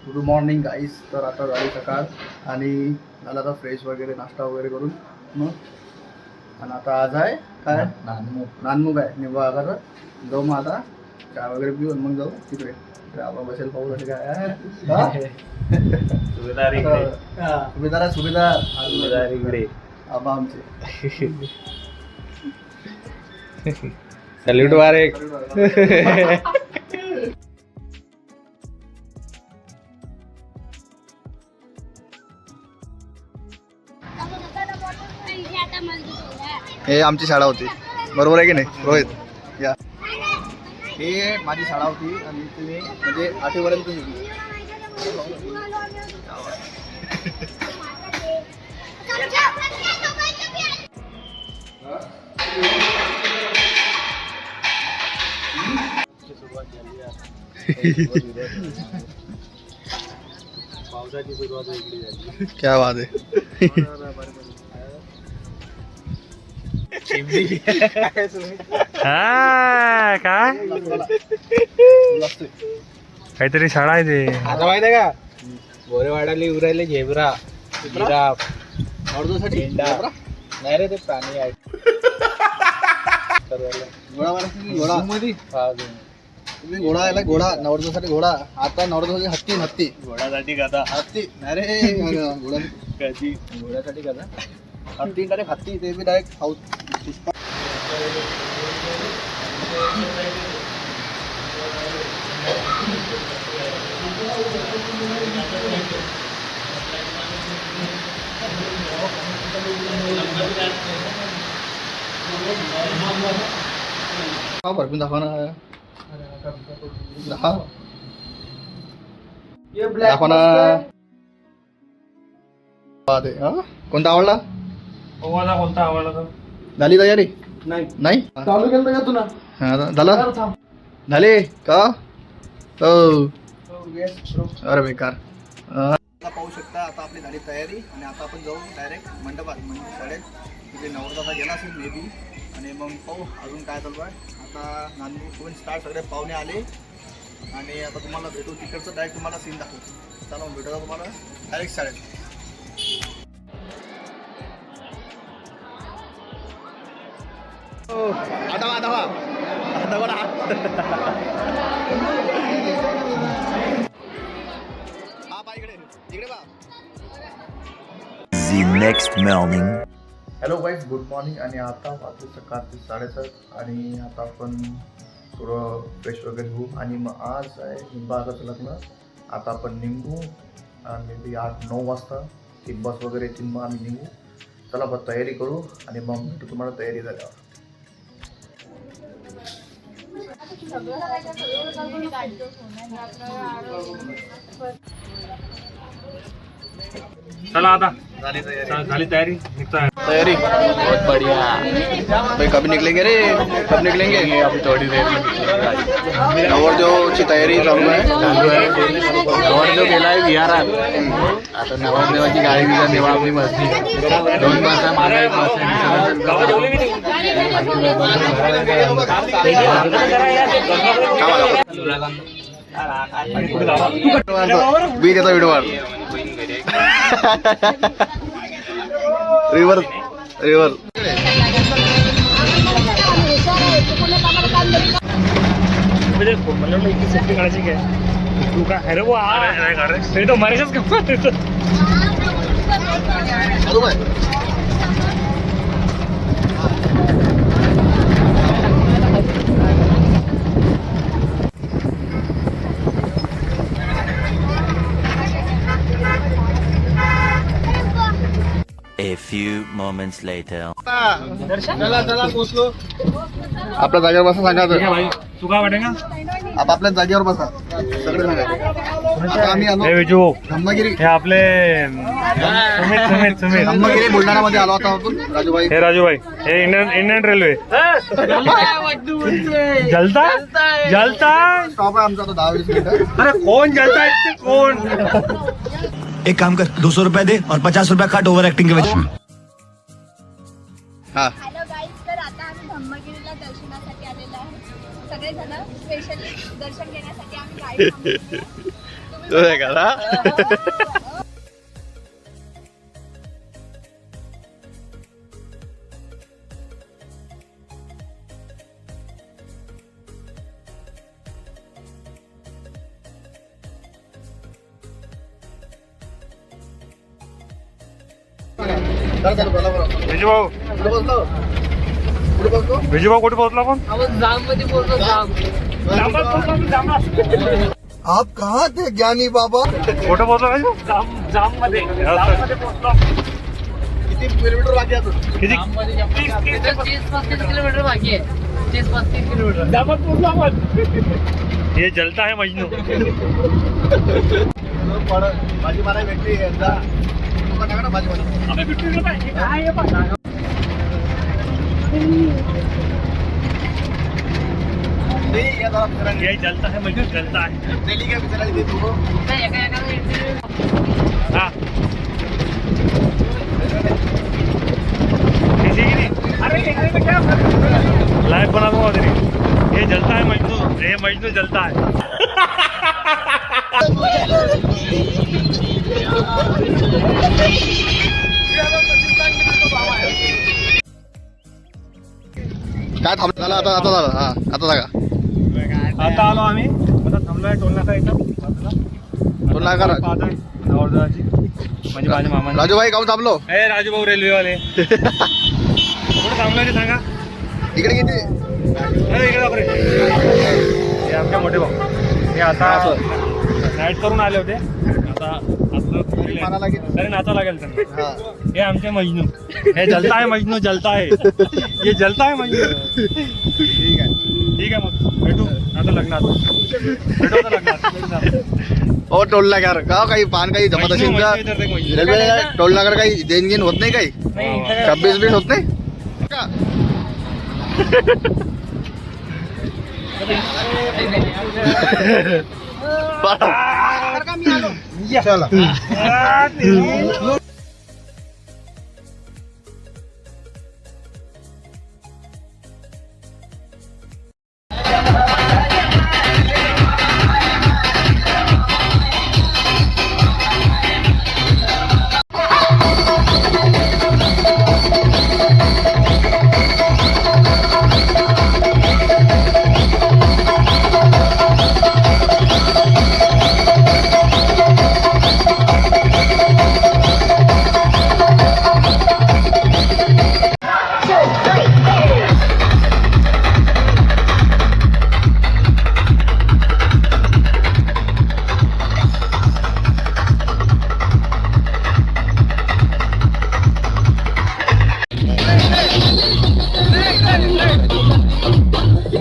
Good morning गाईस. तर आता झाली सकाळ आणि झाला आता फ्रेश वगैरे नाश्ता वगैरे करून मग. आणि आता आज आहे काय नानमुग आहे निंबा आगाचा. जाऊ मग आता चहा वगैरे पिऊन मग जाऊ तिकडे. आपण बसेल पाहू काय सुभेदार इकडे आबा आमचे. सॅल्यूट वारे. हे आमची शाळा होती बरोबर आहे की नाही रोहित? या हे माझी शाळा होती आणि तुम्ही म्हणजे 8वी पर्यंत शिकली. पावसाची सुरुवात वेगळी झाली. क्या बात आहे. हा काय काहीतरी शाळा आहे ते. आता माहिती आहे का बोरेवाड्याला उरायले झेब्रा जिराफ झेंडा नाही रे ते प्राणी आहेत. घोडा तुम्ही घोडा याला घोडा नवरदेवासाठी घोडा. आता नवरदेवासाठी हत्ती घोड्यासाठी कथा हत्ती नाही रे घोडा कधी घोड्यासाठी कथा हत्ती डायरेक्ट हत्ती ते बी डायरेक्ट हाऊस पुष्पा. हा भरपूर दाखवा ना. दाखवा ना. कोणता आवडला? कोणता आवडला? झाली तयारी? नाही चालू केलं का तुला? झालं झाले का? हो अरे बेकार. पाहू शकता आता आपली झाली तयारी आणि आता आपण जाऊ डायरेक्ट मंडपात म्हणजे शाळेत. तिथे नवरदाचा गेला असेल मे बी आणि मग पाहू अजून काय चालू आहे. आता नांदूर स्टार्ट सगळे पाहुणे आले आणि आता तुम्हाला भेटू तिकडचं डायरेक्ट तुम्हाला सीन दाखवू. चला मग भेटूया तुम्हाला डायरेक्ट शाळेत. Hello guys, good morning. आणि आता वाजले सकाळचे 7:30 आणि आता आपण थोडं फ्रेश वगैरे होऊ आणि मग आज आहे निंबाचं लग्न. आता आपण निघू आणि मी 8-9 वाजता ती बस वगैरे येतील मग आम्ही निघू. चला बस तयारी करू आणि मग भेटू तुम्हाला तयारी झाल्यावर. चला आता झाली तयारी निघतोय. तयारी बहुत बढ़िया भाई. कब निकलेंगे रे? कब निकलेंगे? अभी थोड़ी देर में निकलेंगे. नवरदेवाची तयारी चालू आहे. नवरदेव गेलाय विहारात. आता नवरदेवाची गाडी बिजा तेव्हा आपली बसली 2 बस आहे. माझा 1 बस बी त्याचा व्हिडिओ रिव्हर्स रिव्हर्स. मतलब इतनी सेफ्टी काढायची काय तू काय अरे वो अरे तो मरेशच का A few moments later. चला पोचलो. आपल्या जागेवर बसा सांगा. तू काय वाटेगा आपल्या जागेवर बसा सगळे सांगा. आम्ही आलो धम्मगिरी. हे आपले सुमित धम्मगिरी बुलढाणामध्ये आलो होता आपण. राजूभाई हे राजूभाई हे इंडियन रेल्वे जलता स्टॉप आहे आमचा. 10-20 मिनिटं. अरे कोण जलता है कोण? एक काम कर 200 रुपया दे और 50 रुपया काट ओवर एक्टिंग के वजह. हा हॅलो गाईज, तर आता आम्ही धम्मगिरीला दर्शनासाठी आलेलो आहे. सगळेजण स्पेशली दर्शन घेण्यासाठी आम्ही गाडी थांबवली आहे. तुम्ही तुझ्या करा विजूभाऊ विजूभाऊ कुठे पोहोचला आपण आप कहाँ थे ज्ञानी बाबा कुठे पोहोचला जाम मध्ये किती किलोमीटर बाकी आहे अजून? किती 30-35 किलोमीटर बाकी आहे 30-35 किलोमीटर जामात पोहोचलो आपण हे जलता है मजनू भाजी मला भेटली एकदा टाका ना भाजी मला ये जलता है मजनू जलता है दिल्ली काय विचारायला देतो हाँ किसी की नहीं अरे क्या लाइव बना दूंगा तेरी ये जलता है मजनू ये मजनू जलता है काय थांबलं झालं आता आता झालं हा आता जागा आता आलो आम्ही आता थांबलोय टोल नाका इथं टोल नाका नवरदेवाची म्हणजे माझ्या मामा राजूभाई काऊन थांबलो हे राजूभाऊ रेल्वेवाले कुठे थांबलोय ते सांगा इकडे किती अरे इकडे बापरे हे आमचे मोठे भाऊ हे आता नाईट करून आले होते आता माना लागेल. तरी नाचा लागेल त्यांना हा हे आमचे मजनू हे जलता है मजनू जलता है ये जलता है मजनू ठीक आहे ठीक आहे मग भेटू आता लग्नात भेटू आता लग्नात ओ टोल नाकार का काही पान काही जमत असेल का रेल्वे टोल नाकार काही देण घेण होत नाही काही 26-20 होत नाही का चला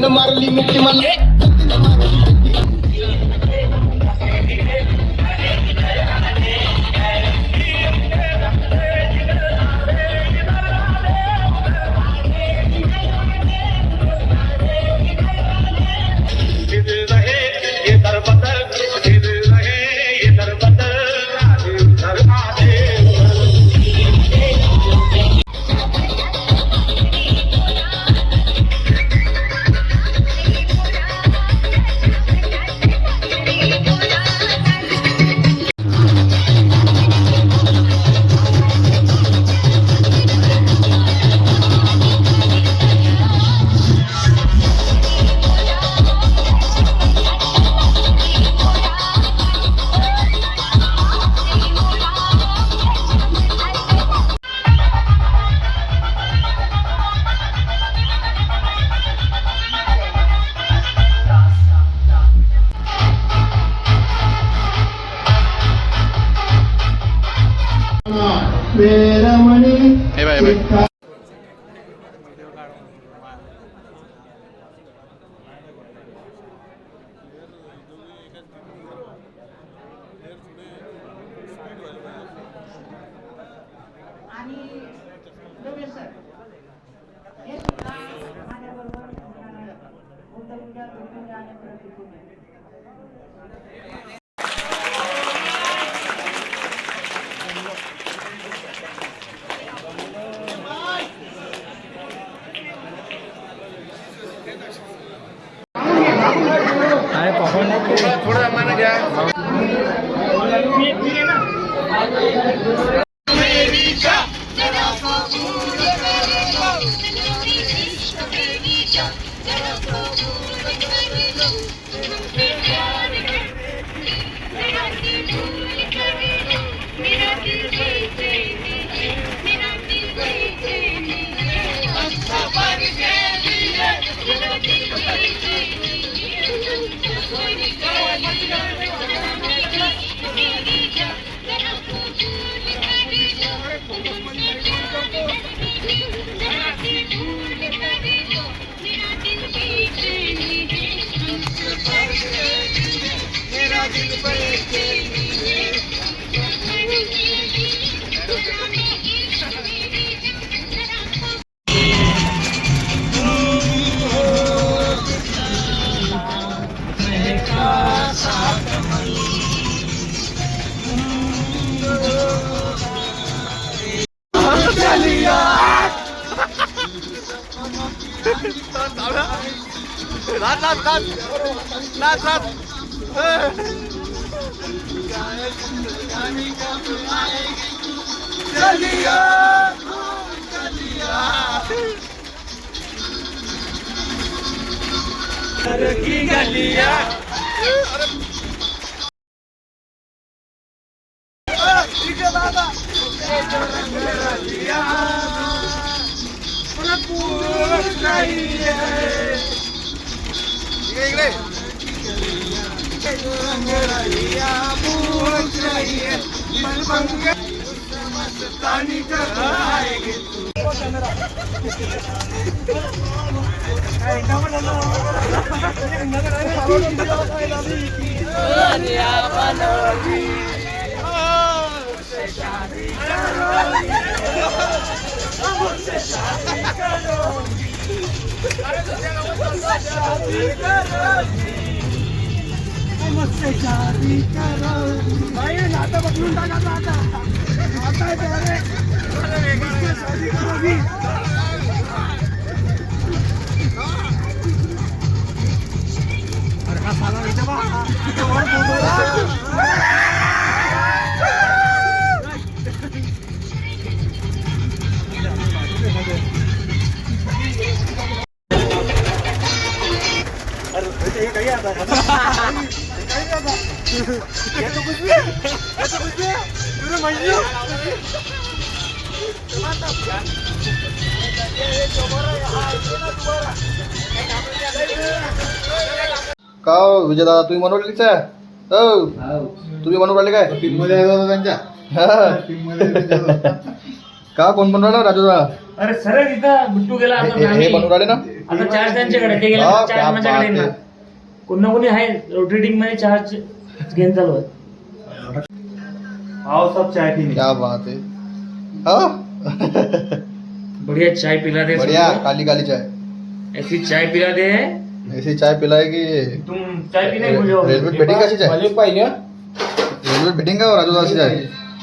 मारली मिठी मला हे बाय थोड़ा माना गया का हो, विजय दादा तुम्ही बनवलीच आहे? हो तुम्ही बनवून राहिले काय? का कोण बनवलं राजू दादा? अरे सरळ इथं गुट्टू गेला आता हे बनवून राहिले ना? आता चार्ज त्यांच्याकडे ते गेले हा, चार्ज क्या माझ्याकडे बात ना आहे. कोण ना कोणी आहे रोटेटिंग मध्ये चार्ज घेऊन चालू आहे आओ सब चाय पीने क्या बात है. हाँ बढ़िया चाय पिला दे बढ़िया सबको। काली काली चाय. ऐसी चाय पिला दे ऐसी चाय पिलाय की तुम चाय पीने भूल जाओ रेल्वे बेटिंग कशी चाय? रेल्वे बेटिंग का हो राजू दादाची चाय?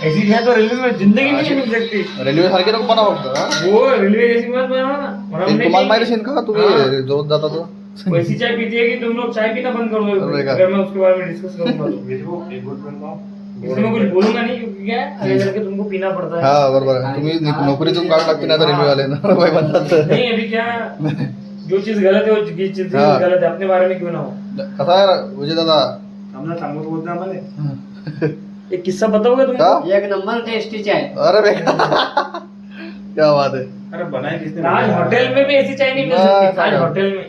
ऐसी चाय तो रेलवे में जिंदगी में नहीं मिल सकती रेल्वे सारखी नको बनवा फक्त हा? वो रेलवे जैसी मत बनाओ ना ते हमने तुम्हाला नहीं- माहिती असेल का तुम्ही रोज जाता तो? वैसी चाय पीती है कि तुम लोग चाय पीना बंद कर दो अरे का? अगर मैं उसके बारे में डिस्कस करूंगा तो इसमें कुछ बोलूंगा नहीं क्योंकि क्या है आगे चल के तुमको पीना पड़ता है हा बरोबर आहे. तुम्ही नोकरीतून काढ लागते ना रेल्वे वाले बाई म्हणतात. नहीं अभी क्या जो चीज गलत है वो चीज हाँ। गलत है अपने बारे में क्यों ना हो कसा आहे विजय दादा? हमने सांगत बोलते आम्हाला एक किस्सा बताओगे का? तुमको एक नंबर टेस्टी चाय अरे बेकार क्या बात है. अरे बनाए किसने आज होटल में भी ऐसी चाय नहीं मिल हाँ, सकती आज हाँ। होटल में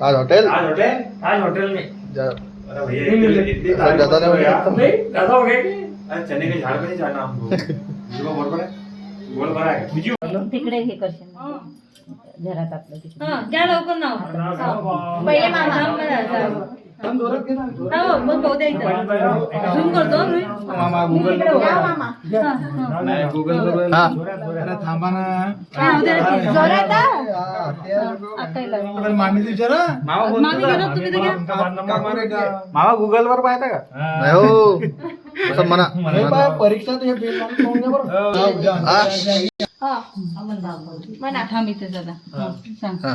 आज हॉटेल आज होटल आज होटल में जा- अरे भैया नहीं मिल इतनी- इतनी अरे तारीफ ज्यादा मत करो नहीं यार। नहीं ऐसा हो गया कि अरे चने के झाड़ पे नहीं चढ़ना हमको जीवा बरोबर है गोल भरा है बिजू तिकडे हे करशील ना. घरात आपलं तिकडे. घ्या लवकर नाव पहिले मामा हो मग भाऊ द्यायचं झूम करतो मामा गूगल मामा हा जोरात मामी विचारा मामी गेलो तुम्ही तर घ्या मामा गूगल वर पाहता का नाही हो असं म्हणा परीक्षा म्हणा थांब इथे जरा. सांग. हा.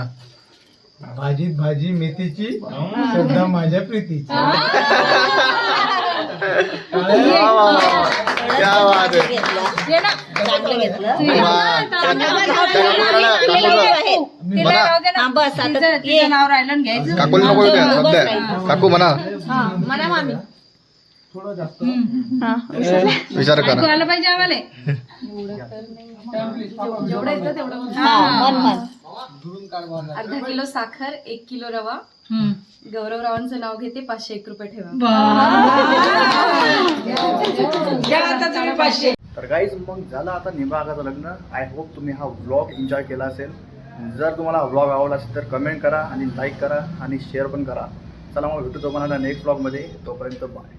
भाजीत भाजी मेथीची सध्या माझ्या प्रीतीची वा, वा, वा. क्या बात आहे. ये ना. चांगलं घेतलं वा. तिला म्हणा. राहू दे ना. हा, बस आता तिचं नाव राहिलं ना घ्यायचं. काकूला नको द्या सध्या. काकू म्हणा हा, म्हणा मामी. विचार करा. ऐकू आलं पाहिजे आम्हाला. जेवढं येतं तेवढं. हा, मन मन अर्धा किलो साखर 1 किलो रवा गौरवरावांचं नाव घेते 501 रुपये ठेवा. तर गाईज मग झालं आता निंबा आगाचं लग्न. आय होप तुम्ही हा व्लॉग एन्जॉय केला असेल. जर तुम्हाला हा व्लॉग आवडला असेल तर कमेंट करा आणि लाईक करा आणि शेअर पण करा. चला मग भेटू तुम्हाला नेक्स्ट व्लॉगमध्ये. तोपर्यंत बाय.